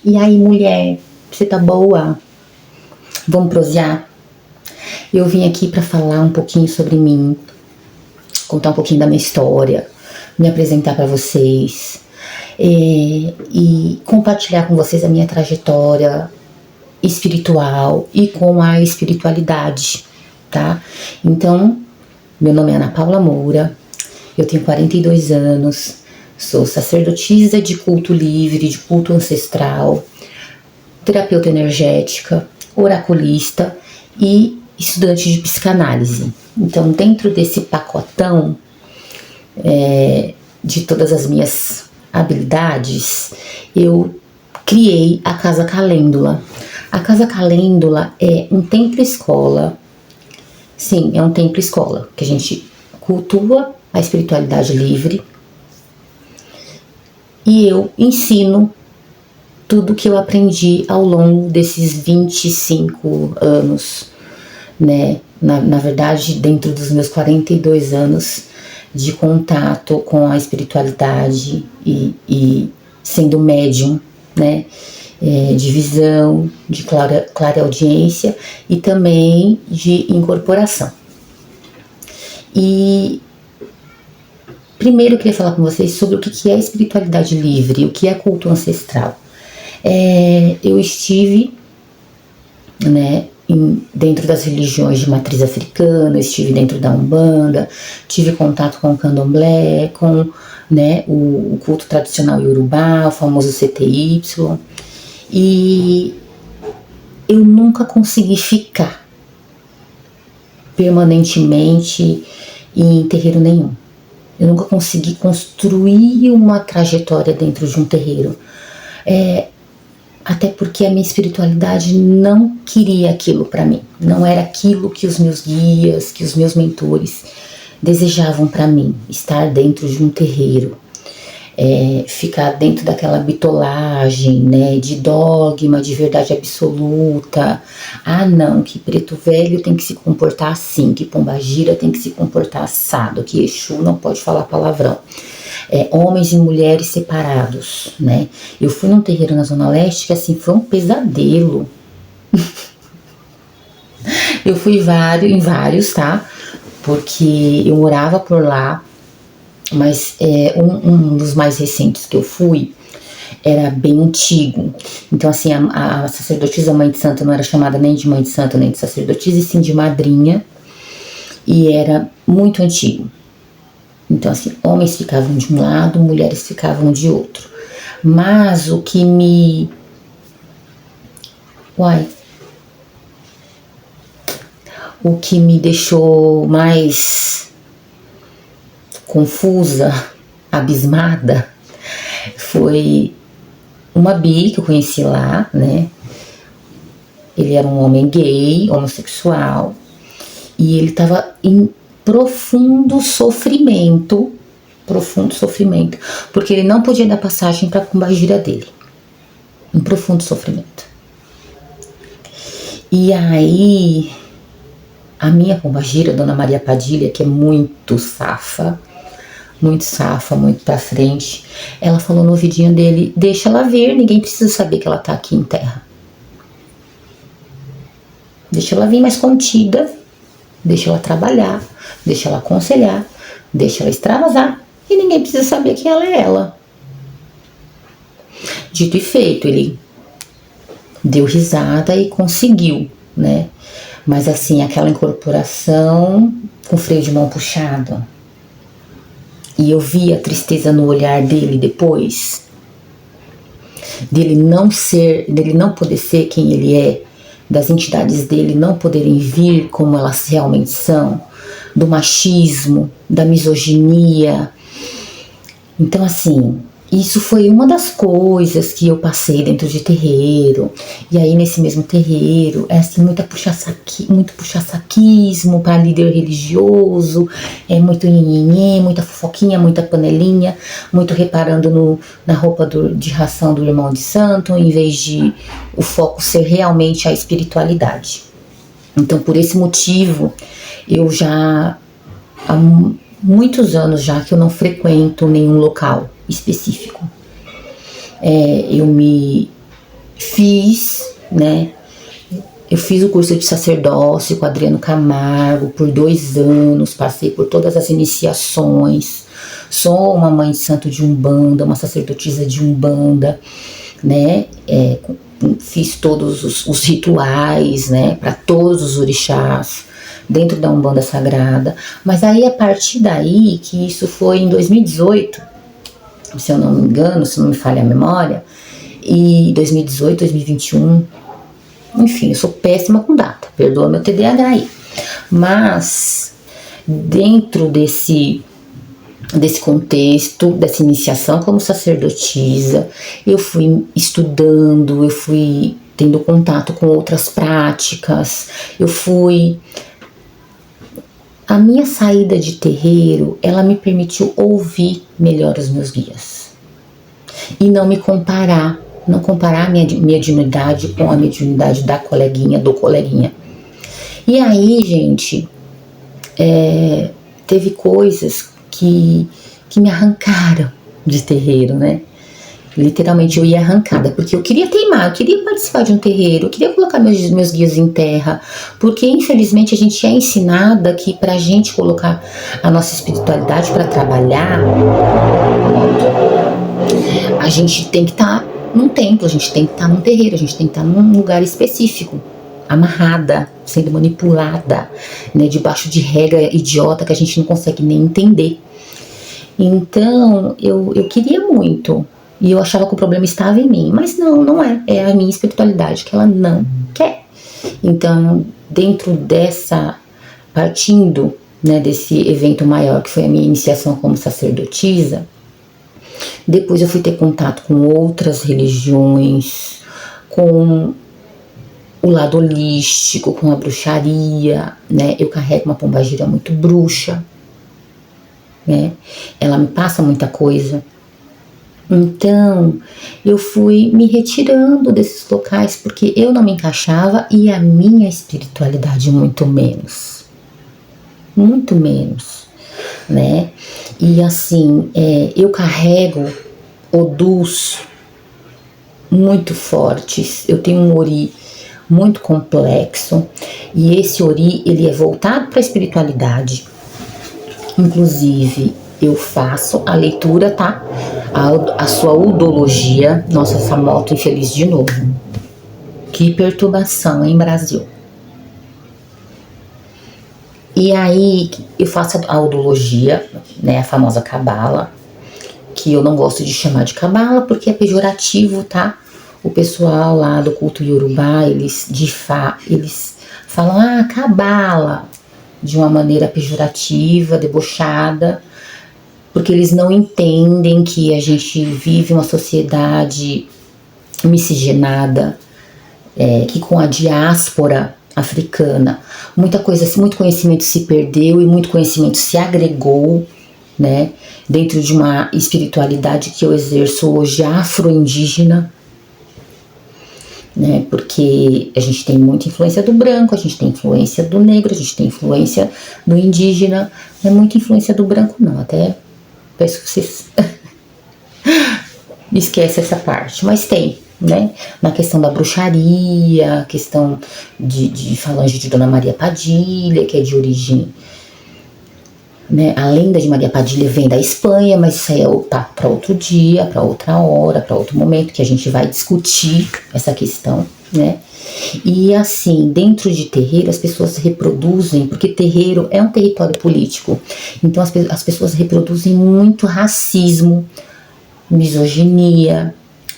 E aí, mulher, você tá boa? Vamos prosear? Eu vim aqui para falar um pouquinho sobre mim, contar um pouquinho da minha história, me apresentar para vocês e compartilhar com vocês a minha trajetória espiritual e com a espiritualidade, tá? Então, meu nome é Ana Paula Moura, eu tenho 42 anos, sou sacerdotisa de culto livre, de culto ancestral, terapeuta energética, oraculista e estudante de psicanálise. Então, dentro desse pacotão de todas as minhas habilidades, eu criei a Casa Calêndula. A Casa Calêndula é um templo-escola. Sim, é um templo-escola, que a gente cultua a espiritualidade livre e eu ensino tudo que eu aprendi ao longo desses 25 anos, né? Na verdade, dentro dos meus 42 anos de contato com a espiritualidade e sendo médium, né? De visão, de clareaudiência e também de incorporação. E primeiro eu queria falar com vocês sobre o que é espiritualidade livre, o que é culto ancestral. Eu estive, né, dentro das religiões de matriz africana, estive dentro da Umbanda, tive contato com o Candomblé, com, né, o culto tradicional Yorubá, o famoso CTY, e eu nunca consegui ficar permanentemente em terreiro nenhum. Eu nunca consegui construir uma trajetória dentro de um terreiro. Até porque a minha espiritualidade não queria aquilo para mim. Não era aquilo que os meus guias, que os meus mentores desejavam para mim. Estar dentro de um terreiro. Ficar dentro daquela bitolagem, né, de dogma, de verdade absoluta. Ah, não, que preto velho tem que se comportar assim, que pombagira tem que se comportar assado, que Exu não pode falar palavrão. Homens e mulheres separados, né? Eu fui num terreiro na Zona Leste que, assim, foi um pesadelo. Eu fui em vários, tá? Porque eu morava por lá. Mas um dos mais recentes que eu fui era bem antigo. Então, assim, a sacerdotisa Mãe de Santo não era chamada nem de Mãe de Santo, nem de sacerdotisa, e sim de madrinha. E era muito antigo. Então, assim, homens ficavam de um lado, mulheres ficavam de outro. Mas o que me... O que me deixou mais confusa, abismada, foi uma bi que eu conheci lá, né? Ele era um homem gay, homossexual, e ele estava em profundo sofrimento, porque ele não podia dar passagem para a pombagira dele, em profundo sofrimento. E aí, a minha pombagira, Dona Maria Padilha, que é muito safa, muito pra frente, ela falou no ouvidinho dele: deixa ela vir, ninguém precisa saber que ela tá aqui em terra. Deixa ela vir mais contida, deixa ela trabalhar, deixa ela aconselhar, deixa ela extravasar, e ninguém precisa saber que ela é ela. Dito e feito, ele deu risada e conseguiu, né? Mas assim, aquela incorporação com freio de mão puxado. E eu vi a tristeza no olhar dele depois, dele não poder ser quem ele é, das entidades dele não poderem vir como elas realmente são, do machismo, da misoginia. Então, assim, isso foi uma das coisas que eu passei dentro de terreiro. E aí, nesse mesmo terreiro, assim, muito puxa-saquismo para líder religioso, muito nhenhenhê, muita fofoquinha, muita panelinha, muito reparando na roupa de ração do irmão de santo, em vez de o foco ser realmente a espiritualidade. Então, por esse motivo, eu já há muitos anos já que eu não frequento nenhum local específico. Eu me fiz, né? Eu fiz o curso de sacerdócio com Adriano Camargo por 2 anos, passei por todas as iniciações. Sou uma mãe de santo de Umbanda, uma sacerdotisa de Umbanda, né? Fiz todos os rituais, né? Para todos os orixás dentro da Umbanda Sagrada. Mas aí, a partir daí, que isso foi em 2018, se eu não me engano, se não me falha a memória, e 2018, 2021, enfim, eu sou péssima com data, perdoa meu TDAH aí. Mas, dentro desse contexto, dessa iniciação como sacerdotisa, eu fui estudando, eu fui tendo contato com outras práticas, a minha saída de terreiro, ela me permitiu ouvir melhor os meus guias. E não me comparar, não comparar a minha mediunidade com a mediunidade da coleguinha, do coleguinha. E aí, gente, teve coisas que me arrancaram de terreiro, né? Literalmente eu ia arrancada, porque eu queria teimar, eu queria participar de um terreiro, eu queria colocar meus guias em terra, porque infelizmente a gente é ensinada que pra gente colocar a nossa espiritualidade para trabalhar, a gente tem que estar num templo, a gente tem que estar num terreiro, a gente tem que estar num lugar específico, amarrada, sendo manipulada, né, debaixo de regra idiota que a gente não consegue nem entender. Então eu queria muito, e eu achava que o problema estava em mim, mas não é, é a minha espiritualidade que ela não quer. Então, dentro partindo, né, desse evento maior que foi a minha iniciação como sacerdotisa, depois eu fui ter contato com outras religiões, com o lado holístico, com a bruxaria, né? Eu carrego uma pombagira muito bruxa, né? Ela me passa muita coisa. Então, eu fui me retirando desses locais porque eu não me encaixava e a minha espiritualidade muito menos, né? E assim, eu carrego odus muito fortes, eu tenho um ori muito complexo e esse ori, ele é voltado para a espiritualidade. Inclusive, eu faço a leitura, tá? A sua udologia. Nossa, essa moto infeliz de novo. Que perturbação, hein, Brasil? E aí, eu faço a udologia, né? A famosa cabala, que eu não gosto de chamar de cabala porque é pejorativo, tá? O pessoal lá do culto Yorubá, eles falam, cabala, de uma maneira pejorativa, debochada, porque eles não entendem que a gente vive uma sociedade miscigenada, que com a diáspora africana, muito conhecimento se perdeu e muito conhecimento se agregou, né, dentro de uma espiritualidade que eu exerço hoje afro-indígena, né, porque a gente tem muita influência do branco, a gente tem influência do negro, a gente tem influência do indígena, não é muita influência do branco não, até peço que vocês esquecem essa parte, mas tem, né, na questão da bruxaria, questão de falange de Dona Maria Padilha, que é de origem, né, a lenda de Maria Padilha vem da Espanha, mas isso aí tá para outro dia, para outra hora, para outro momento, que a gente vai discutir essa questão, né? E assim, dentro de terreiro, as pessoas reproduzem, porque terreiro é um território político, então as pessoas reproduzem muito racismo, misoginia,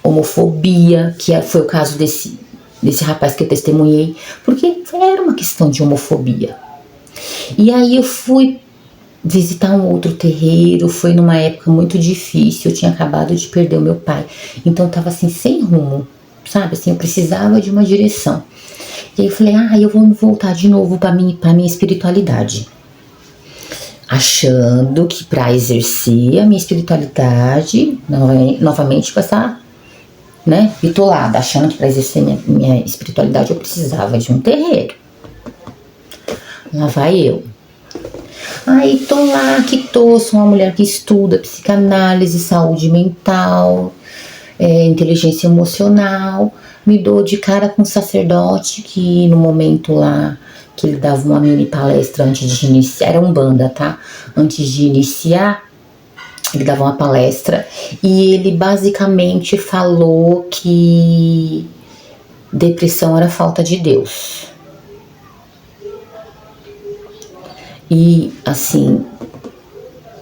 homofobia, que foi o caso desse rapaz que eu testemunhei, porque era uma questão de homofobia. E aí eu fui visitar um outro terreiro, foi numa época muito difícil, eu tinha acabado de perder o meu pai, então eu tava assim, sem rumo, sabe, assim, eu precisava de uma direção. E aí eu falei, eu vou voltar de novo pra minha espiritualidade, achando que para exercer a minha espiritualidade, novamente com essa, né, bitolada, achando que para exercer minha espiritualidade eu precisava de um terreiro. Lá vai eu. Aí tô lá, sou uma mulher que estuda psicanálise, saúde mental, inteligência emocional, me dou de cara com um sacerdote que no momento lá que ele dava uma mini palestra antes de iniciar, era Umbanda, tá? Antes de iniciar, ele dava uma palestra e ele basicamente falou que depressão era falta de Deus. E assim,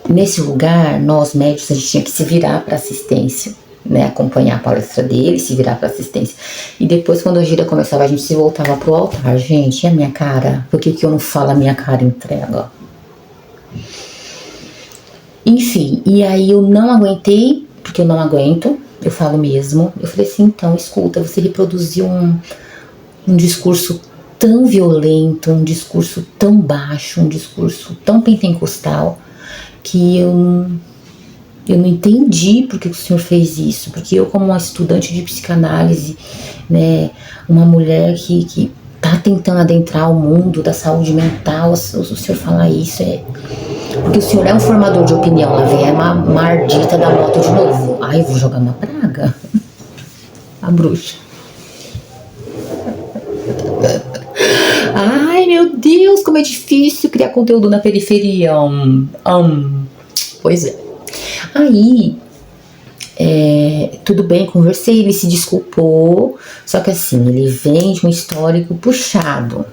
nesse lugar, nós médicos, a gente tinha que se virar para assistência, né? Acompanhar a palestra dele, se virar para assistência. E depois, quando a gira começava, a gente se voltava pro altar. Gente, e a minha cara? Por que eu não falo a minha cara entrega? Enfim, e aí eu não aguentei, porque eu não aguento, eu falo mesmo. Eu falei assim, então, escuta, você reproduziu um discurso tão violento, um discurso tão baixo, um discurso tão pentecostal, que eu não entendi por que o senhor fez isso. Porque eu, como uma estudante de psicanálise, né, uma mulher que tá tentando adentrar o mundo da saúde mental, o senhor falar isso porque o senhor é um formador de opinião. Lá vem a mardita da moto de novo. Ai, eu vou jogar uma praga. A bruxa. Ai, meu Deus, como é difícil criar conteúdo na periferia. Pois é. Aí, tudo bem, conversei, ele se desculpou, só que assim, ele vem de um histórico puxado.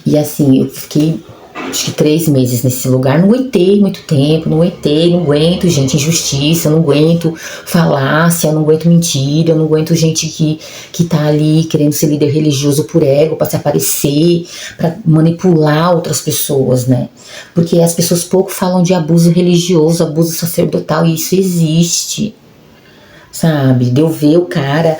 E assim, eu fiquei acho que 3 meses nesse lugar, não aguentei muito tempo, não aguento, gente, injustiça, eu não aguento falácia, eu não aguento mentira, eu não aguento gente que tá ali querendo ser líder religioso por ego, pra se aparecer, pra manipular outras pessoas, né? Porque as pessoas pouco falam de abuso religioso, abuso sacerdotal, e isso existe. Sabe, de eu ver o cara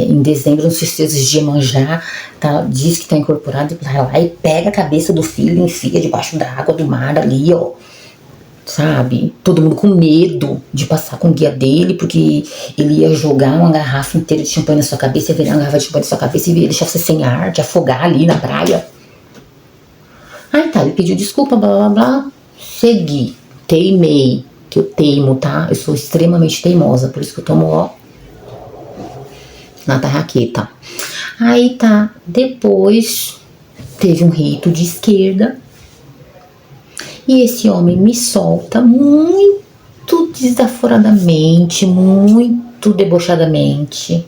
em dezembro, nos festejos de Iemanjá, tá, diz que tá incorporado, e vai lá e pega a cabeça do filho e enfia debaixo da água do mar ali, ó. Sabe, todo mundo com medo de passar com o guia dele, porque ele ia jogar uma garrafa inteira de champanhe na sua cabeça, ia virar uma garrafa de champanhe na sua cabeça e ia deixar você sem ar, te afogar ali na praia. Aí tá, ele pediu desculpa, blá blá blá, segui, teimei. Que eu teimo, tá? Eu sou extremamente teimosa, por isso que eu tomo, ó, na tarraqueta. Aí tá, depois teve um rito de esquerda e esse homem me solta muito desaforadamente, muito debochadamente,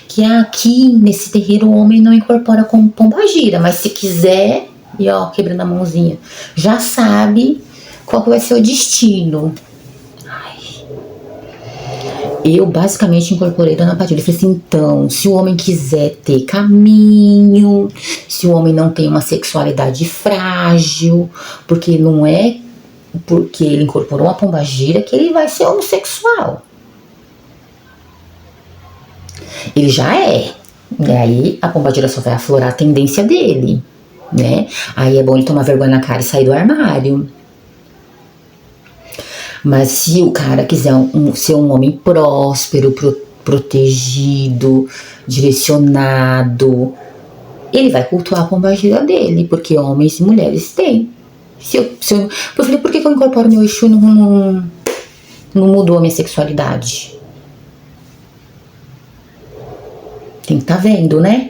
que aqui nesse terreiro o homem não incorpora como pombagira, mas se quiser, e ó, quebrando a mãozinha, já sabe qual que vai ser o destino. Eu basicamente incorporei Dona Padilha. Eu falei assim, então, se o homem quiser ter caminho, se o homem não tem uma sexualidade frágil, porque não é porque ele incorporou uma pombagira que ele vai ser homossexual. Ele já é. E aí a pombagira só vai aflorar a tendência dele, né? Aí é bom ele tomar vergonha na cara e sair do armário. Mas se o cara quiser ser um homem próspero, protegido, direcionado, ele vai cultuar a pombagira dele, porque homens e mulheres têm. Eu falei, por que eu incorporo meu Exu e não mudou a minha sexualidade? Tem que estar vendo, né?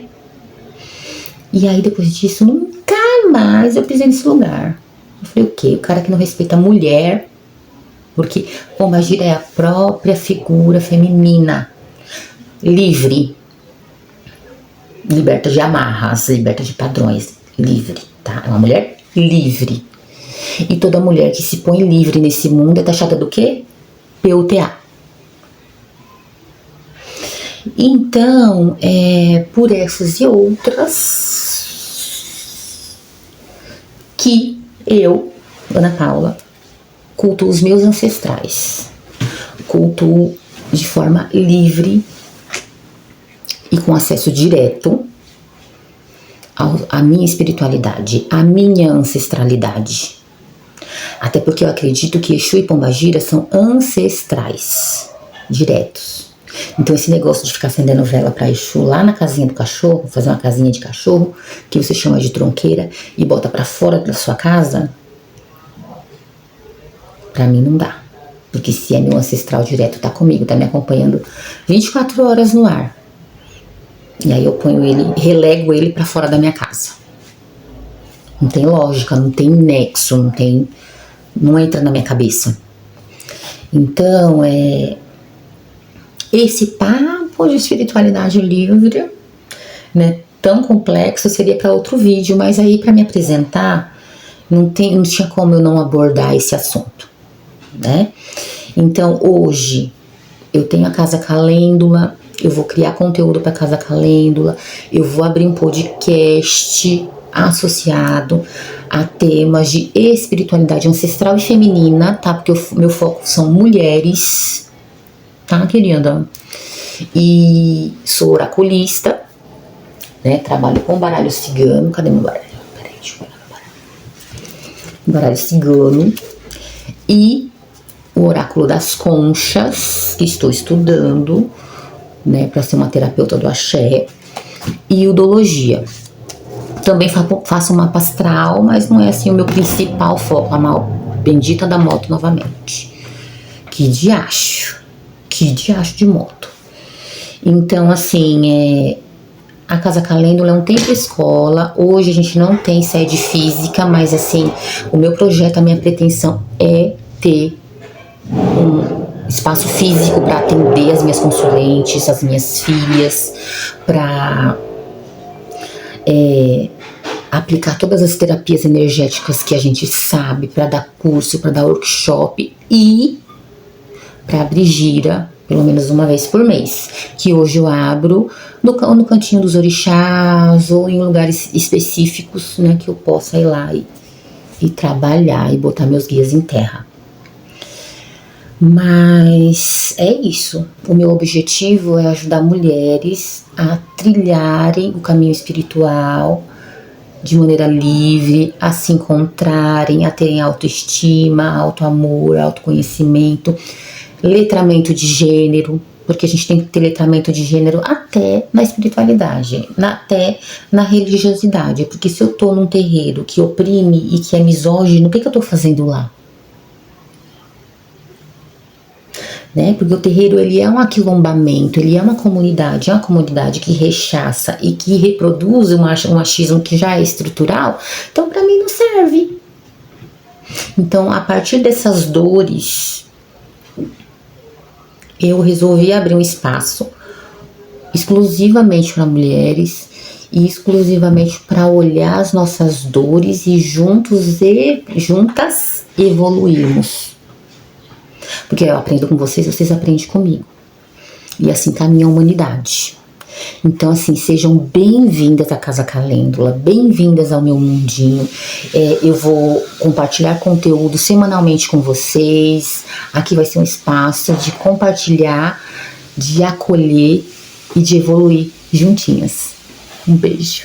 E aí depois disso, nunca mais eu pisei nesse lugar. Eu falei, o quê? O cara que não respeita a mulher. Porque pombagira é a própria figura feminina, livre, liberta de amarras, liberta de padrões, livre, tá? É uma mulher livre. E toda mulher que se põe livre nesse mundo é taxada do quê? PUTA. Então, por essas e outras, que eu, Ana Paula, cultuo os meus ancestrais, cultuo de forma livre e com acesso direto à minha espiritualidade, à minha ancestralidade. Até porque eu acredito que Exu e Pombagira são ancestrais, diretos. Então esse negócio de ficar acendendo vela para Exu lá na casinha do cachorro, fazer uma casinha de cachorro, que você chama de tronqueira, e bota para fora da sua casa, pra mim não dá. Porque se é meu ancestral direto, tá comigo, tá me acompanhando 24 horas no ar. E aí eu ponho ele, relego ele pra fora da minha casa. Não tem lógica, não tem nexo, não entra na minha cabeça. Então, esse papo de espiritualidade livre, né, tão complexo, seria para outro vídeo, mas aí para me apresentar, não tinha como eu não abordar esse assunto, né? Então, hoje, eu tenho a Casa Calêndula, eu vou criar conteúdo para Casa Calêndula, eu vou abrir um podcast associado a temas de espiritualidade ancestral e feminina, tá? Porque meu foco são mulheres, tá, querida? E sou oraculista, né? Trabalho com baralho cigano. Cadê meu baralho? Peraí, deixa eu olhar meu baralho. Baralho cigano. E o oráculo das conchas, que estou estudando, né? Para ser uma terapeuta do axé. E udologia. Também faço uma mapa astral, mas não é assim o meu principal foco. A bendita da moto novamente. Que diacho de moto. Então, assim, a Casa Calêndula é um templo escola. Hoje a gente não tem sede física, mas assim, o meu projeto, a minha pretensão é ter um espaço físico para atender as minhas consulentes, as minhas filhas, para aplicar todas as terapias energéticas que a gente sabe, para dar curso, para dar workshop e para abrir gira pelo menos uma vez por mês, que hoje eu abro no cantinho dos orixás ou em lugares específicos, né, que eu possa ir lá e trabalhar e botar meus guias em terra. Mas é isso. O meu objetivo é ajudar mulheres a trilharem o caminho espiritual de maneira livre, a se encontrarem, a terem autoestima, autoamor, autoconhecimento, letramento de gênero, porque a gente tem que ter letramento de gênero até na espiritualidade, até na religiosidade, porque se eu tô num terreiro que oprime e que é misógino, o que eu tô fazendo lá? Né? Porque o terreiro, ele é um aquilombamento, ele é uma comunidade que rechaça e que reproduz um machismo que já é estrutural, então para mim não serve. Então, a partir dessas dores, eu resolvi abrir um espaço exclusivamente para mulheres e exclusivamente para olhar as nossas dores e juntas evoluirmos. Porque eu aprendo com vocês, vocês aprendem comigo. E assim caminha a humanidade. Então, assim, sejam bem-vindas à Casa Calêndula, bem-vindas ao meu mundinho. Eu vou compartilhar conteúdo semanalmente com vocês. Aqui vai ser um espaço de compartilhar, de acolher e de evoluir juntinhas. Um beijo.